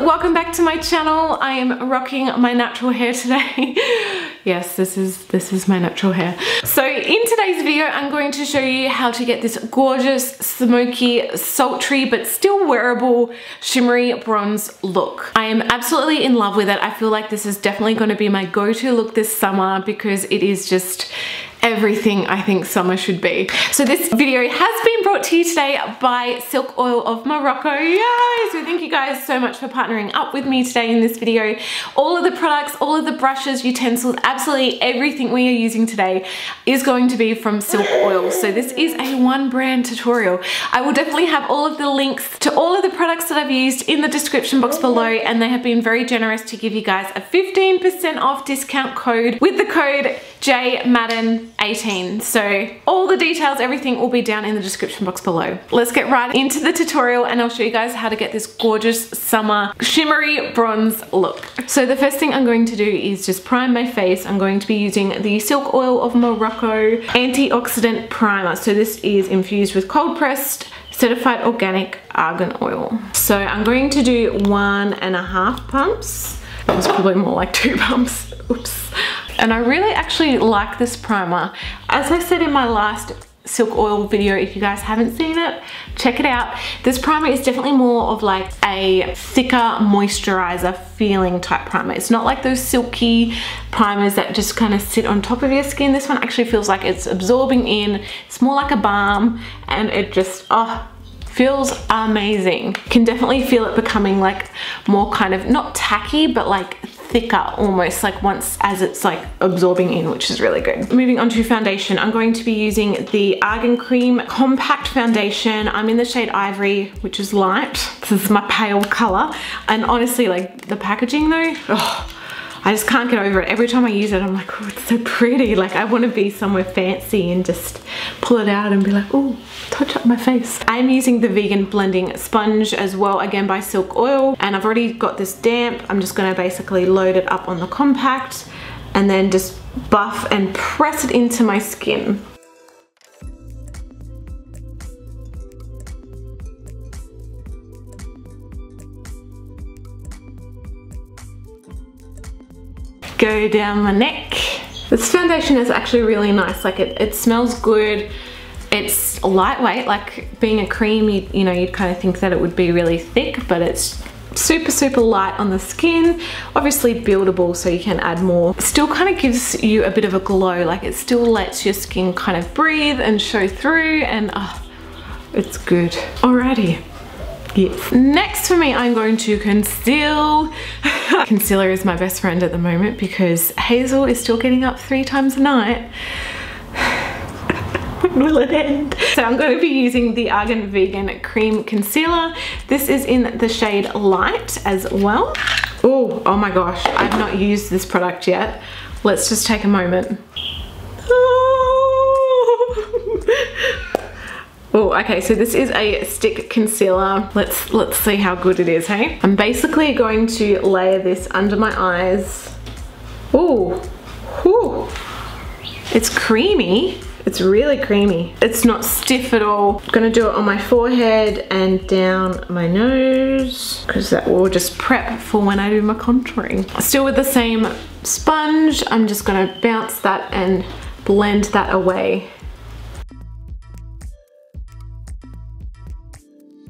welcome back to my channel. I am rocking my natural hair today. Yes, this is my natural hair. So in today's video, I'm going to show you how to get this gorgeous, smoky, sultry, but still wearable shimmery bronze look. I am absolutely in love with it. I feel like this is definitely going to be my go-to look this summer because it is just everything I think summer should be. So this video has been brought to you today by Silk Oil of Morocco. Yay! So thank you guys so much for partnering up with me today in this video. All of the products, all of the brushes, utensils, absolutely everything we are using today is going to be from Silk Oil. So this is a one brand tutorial. I will definitely have all of the links to all of the products that I've used in the description box below, and they have been very generous to give you guys a 15% off discount code with the code JMadden18. So all the details, everything will be down in the description box below. Let's get right into the tutorial and I'll show you guys how to get this gorgeous summer shimmery bronze look. So the first thing I'm going to do is just prime my face. I'm going to be using the Silk Oil of Morocco antioxidant primer. So this is infused with cold pressed certified organic argan oil. So I'm going to do 1.5 pumps. That was probably more like 2 pumps. Oops. And I really actually like this primer. As I said in my last Silk Oil video, if you guys haven't seen it, check it out. This primer is definitely more of like a thicker moisturizer feeling type primer. It's not like those silky primers that just kind of sit on top of your skin. This one actually feels like it's absorbing in. It's more like a balm and it just, feels amazing. Can definitely feel it becoming like more kind of, not tacky, but like thicker almost, like once as it's like absorbing in, which is really good. Moving on to foundation, I'm going to be using the Argan Cream Compact Foundation. I'm in the shade Ivory, which is light. This is my pale color. And honestly, like the packaging though, I just can't get over it. Every time I use it, I'm like, oh, it's so pretty. Like I want to be somewhere fancy and just pull it out and be like, oh, touch up my face. I'm using the vegan blending sponge as well, again by Silk Oil. And I've already got this damp. I'm just going to basically load it up on the compact and then just buff and press it into my skin. Go down my neck. This foundation is actually really nice. Like it smells good. It's lightweight. Like being a cream, you know, you'd kind of think that it would be really thick, but it's super light on the skin. Obviously buildable, so you can add more. Still kind of gives you a bit of a glow. Like it still lets your skin kind of breathe and show through, and it's good. Alrighty. Yes. Next for me, I'm going to conceal. Concealer is my best friend at the moment because Hazel is still getting up 3 times a night. When will it end? So I'm going to be using the Argan Vegan Cream Concealer. This is in the shade Light as well. Oh my gosh, I've not used this product yet. Let's just take a moment. Oh, okay, so this is a stick concealer. Let's see how good it is, hey? I'm basically going to layer this under my eyes. Oh, it's creamy. It's really creamy. It's not stiff at all. I'm gonna do it on my forehead and down my nose because that will just prep for when I do my contouring. Still with the same sponge, I'm just gonna bounce that and blend that away.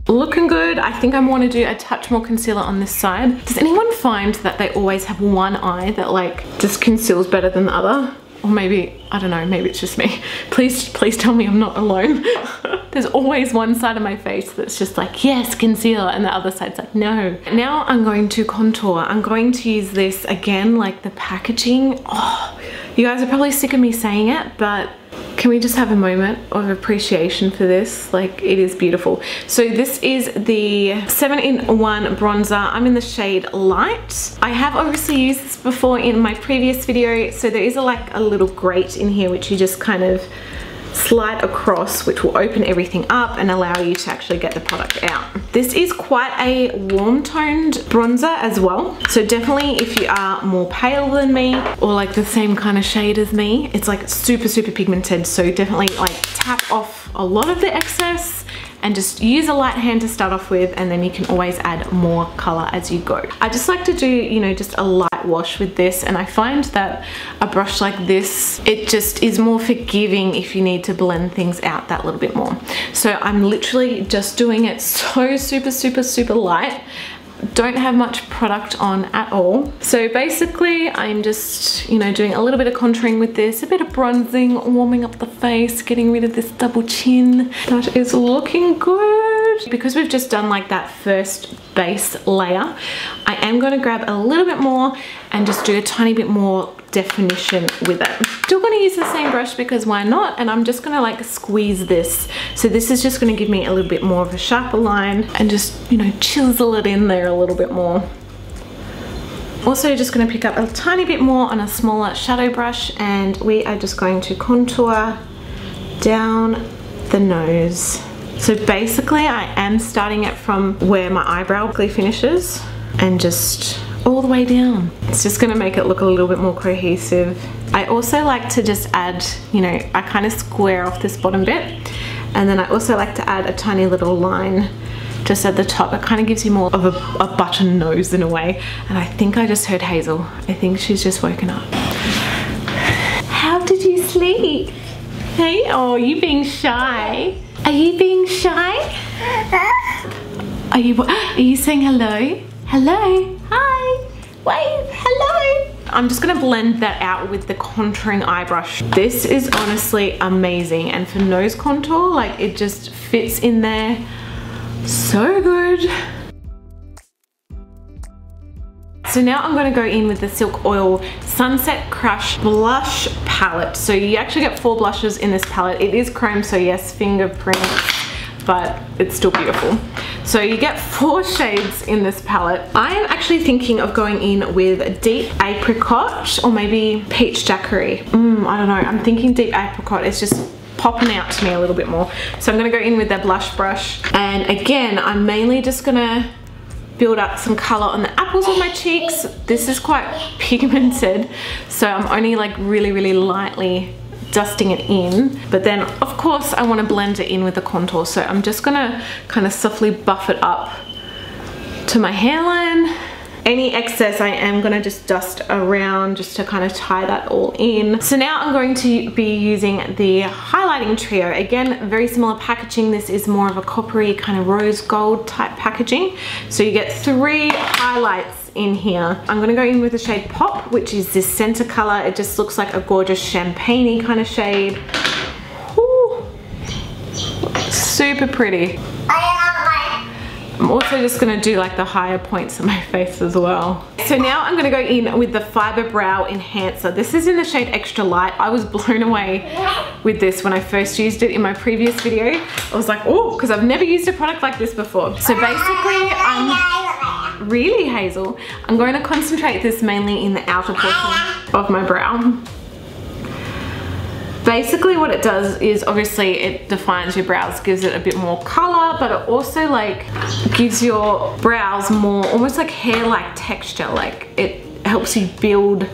Looking good. I think I want to do a touch more concealer on this side. Does anyone find that they always have one eye that like just conceals better than the other? Or maybe, I don't know, maybe it's just me. Please tell me I'm not alone. There's always one side of my face that's just like, yes, concealer, and the other side's like, no. Now I'm going to contour. I'm going to use this again, like the packaging. Oh, you guys are probably sick of me saying it, but can we just have a moment of appreciation for this? Like, it is beautiful. So this is the 7-in-1 bronzer. I'm in the shade Light. I have obviously used this before in my previous video. So there is like a little grate in here which you just kind of slide across, which will open everything up and allow you to actually get the product out. This is quite a warm toned bronzer as well. So definitely if you are more pale than me or like the same kind of shade as me, it's like super pigmented. So definitely like tap off a lot of the excess and just use a light hand to start off with, and then you can always add more color as you go. I just like to do, you know, just a light wash with this, and I find that a brush like this, it just is more forgiving if you need to blend things out that little bit more. So I'm literally just doing it so super light. Don't have much product on at all. So basically I'm just, you know, doing a little bit of contouring with this, a bit of bronzing, warming up the face, getting rid of this double chin. That is looking good. Because we've just done like that first base layer, I am going to grab a little bit more and just do a tiny bit more definition with it. Still going to use the same brush because why not, and I'm just going to like squeeze this. So this is just going to give me a little bit more of a sharper line and just, you know, chisel it in there a little bit more. Also just going to pick up a tiny bit more on a smaller shadow brush, and we are just going to contour down the nose. So basically I am starting it from where my eyebrow finishes and just all the way down. It's just going to make it look a little bit more cohesive. I also like to just add, you know, I kind of square off this bottom bit, and then I also like to add a tiny little line just at the top. It kind of gives you more of a button nose in a way. And I think I just heard Hazel. I think she's just woken up. How did you sleep? Hey, oh, you being shy? Are you being shy? Are you saying hello? Hello? Hi? Wave? Hello? I'm just gonna blend that out with the contouring eye brush. This is honestly amazing, and for nose contour, like, it just fits in there so good. So now I'm going to go in with the Silk Oil Sunset Crush Blush Palette. So you actually get 4 blushes in this palette. It is chrome, so yes, fingerprints, but it's still beautiful. So you get 4 shades in this palette. I am actually thinking of going in with Deep Apricot or maybe Peach Daiquiri. I don't know, I'm thinking Deep Apricot. It's just popping out to me a little bit more. So I'm going to go in with that blush brush, and again I'm mainly just going to build up some color on the apples of my cheeks. This is quite pigmented, so I'm only like really lightly dusting it in, but then of course I want to blend it in with the contour, so I'm just gonna kind of softly buff it up to my hairline. Any excess I am going to just dust around just to kind of tie that all in. So now I'm going to be using the highlighting trio. Again, very similar packaging. This is more of a coppery kind of rose gold type packaging. So you get 3 highlights in here. I'm going to go in with the shade Pop, which is this center color. It just looks like a gorgeous champagne-y kind of shade. Ooh, super pretty. I'm also just going to do like the higher points of my face as well. So now I'm going to go in with the Fiber Brow Enhancer. This is in the shade Extra Light. I was blown away with this when I first used it in my previous video. I was like, oh, because I've never used a product like this before. So basically, really, Hazel, I'm going to concentrate this mainly in the outer portion of my brow. Basically what it does is obviously it defines your brows, gives it a bit more color, but it also like gives your brows more almost like hair-like texture. Like it helps you build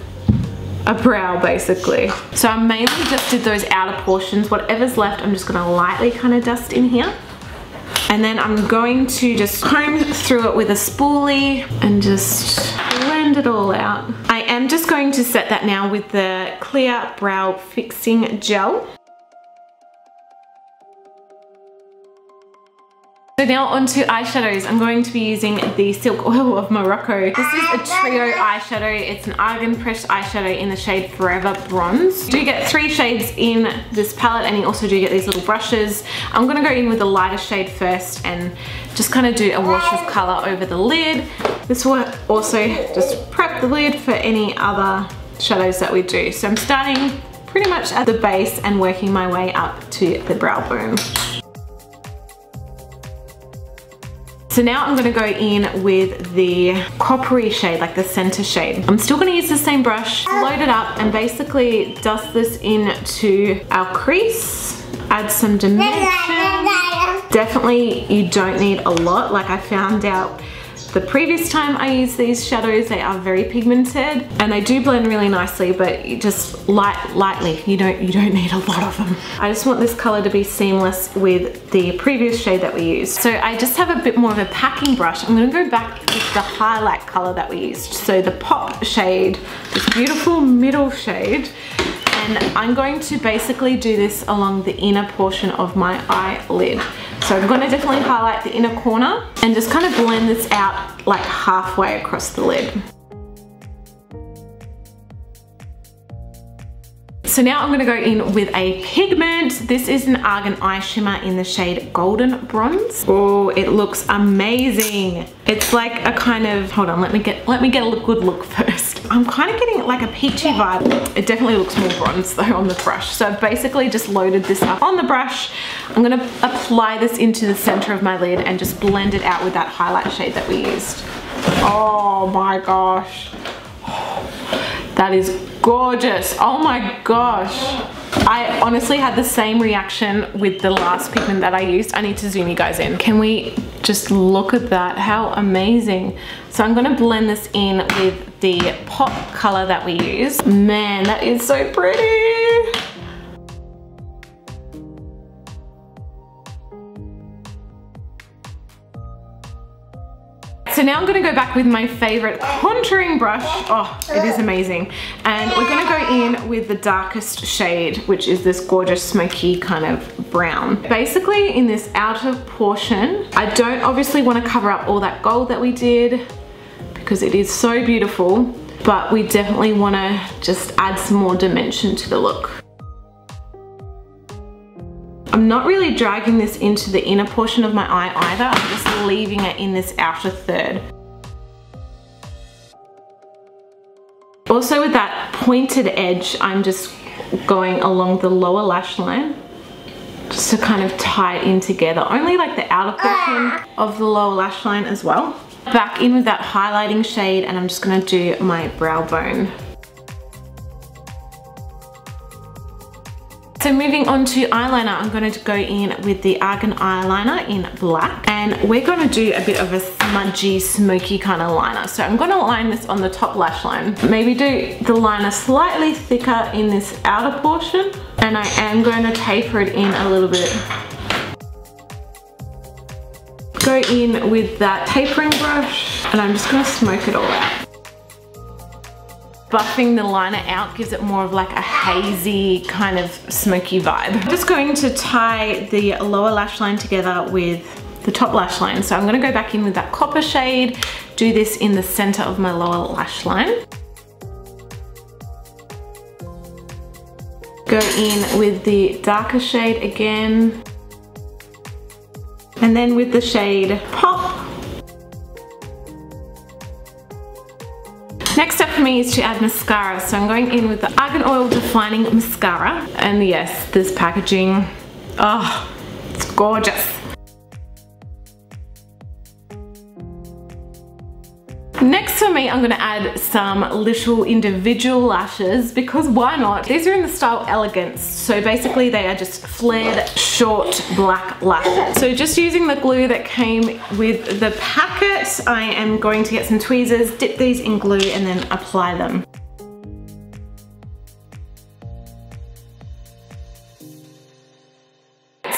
a brow basically. So I mainly just did those outer portions. Whatever's left I'm just gonna lightly kind of dust in here. And then I'm going to just comb through it with a spoolie and just blend it all out. I am just going to set that now with the Clear Brow Fixing Gel. So now onto eyeshadows. I'm going to be using the Silk Oil of Morocco. This is a trio eyeshadow. It's an argan pressed eyeshadow in the shade Forever Bronze. You do get 3 shades in this palette, and you also do get these little brushes. I'm gonna go in with the lighter shade first and just kind of do a wash of color over the lid. This will also just prep the lid for any other shadows that we do. So I'm starting pretty much at the base and working my way up to the brow bone. So now I'm gonna go in with the coppery shade, like the center shade. I'm still gonna use the same brush, load it up, and basically dust this into our crease, add some dimension. Definitely you don't need a lot. Like I found out the previous time I used these shadows. They are very pigmented and they do blend really nicely, but you just lightly. You don't need a lot of them. I just want this color to be seamless with the previous shade that we used. So I just have a bit more of a packing brush. I'm gonna go back with the highlight color that we used. So the pop shade, this beautiful middle shade. And I'm going to basically do this along the inner portion of my eyelid. So I'm going to definitely highlight the inner corner and just kind of blend this out like halfway across the lid. So now I'm going to go in with a pigment. This is an Argan Eye Shimmer in the shade Golden Bronze. Oh, it looks amazing. It's like a kind of, hold on, let me get a good look first. I'm kind of getting like a peachy vibe. It definitely looks more bronze though on the brush. So I've basically just loaded this up on the brush. I'm going to apply this into the center of my lid and just blend it out with that highlight shade that we used. Oh my gosh. That is gorgeous. Oh my gosh. I honestly had the same reaction with the last pigment that I used. I need to zoom you guys in. Can we just look at that? How amazing. So I'm gonna blend this in with the pop color that we used. Man, that is so pretty. So now I'm gonna go back with my favorite contouring brush. Oh, it is amazing. And we're gonna go in with the darkest shade, which is this gorgeous smoky kind of brown. Basically in this outer portion, I don't obviously wanna cover up all that gold that we did because it is so beautiful, but we definitely wanna just add some more dimension to the look. I'm not really dragging this into the inner portion of my eye either. I'm just leaving it in this outer third. Also with that pointed edge, I'm just going along the lower lash line just to kind of tie it in together. Only like the outer portion of the lower lash line as well. Back in with that highlighting shade and I'm just gonna do my brow bone. So moving on to eyeliner, I'm going to go in with the Argan eyeliner in black and we're going to do a bit of a smudgy, smoky kind of liner. So I'm going to line this on the top lash line. Maybe do the liner slightly thicker in this outer portion and I am going to taper it in a little bit. Go in with that tapering brush and I'm just going to smoke it all out. Buffing the liner out gives it more of like a hazy kind of smoky vibe. I'm just going to tie the lower lash line together with the top lash line. So I'm going to go back in with that copper shade, do this in the center of my lower lash line. Go in with the darker shade again. And then with the shade Pop. Next step for me is to add mascara. So I'm going in with the Argan Oil Defining Mascara. And yes, this packaging, oh, it's gorgeous. Next for me, I'm gonna add some little individual lashes because why not? These are in the style Elegance. So basically they are just flared, short, black lashes. So just using the glue that came with the packet, I am going to get some tweezers, dip these in glue and then apply them.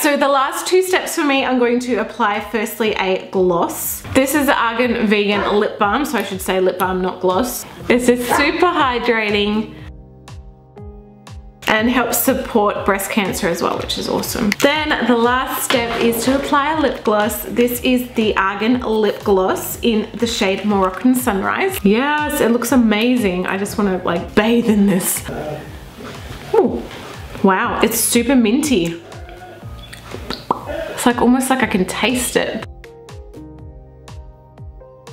So the last two steps for me, I'm going to apply firstly a gloss. This is the Argan Vegan Lip Balm, so I should say lip balm, not gloss. It's just super hydrating and helps support breast cancer as well, which is awesome. Then the last step is to apply a lip gloss. This is the Argan Lip Gloss in the shade Moroccan Sunrise. Yes, it looks amazing. I just want to like bathe in this. Ooh, wow, it's super minty. It's like almost like I can taste it.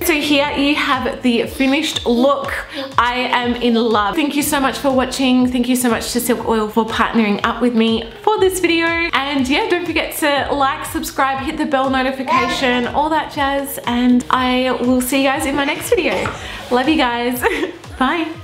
So here you have the finished look. I am in love. Thank you so much for watching. Thank you so much to Silk Oil for partnering up with me for this video. And yeah, don't forget to like, subscribe, hit the bell notification, all that jazz. And I will see you guys in my next video. Love you guys. Bye.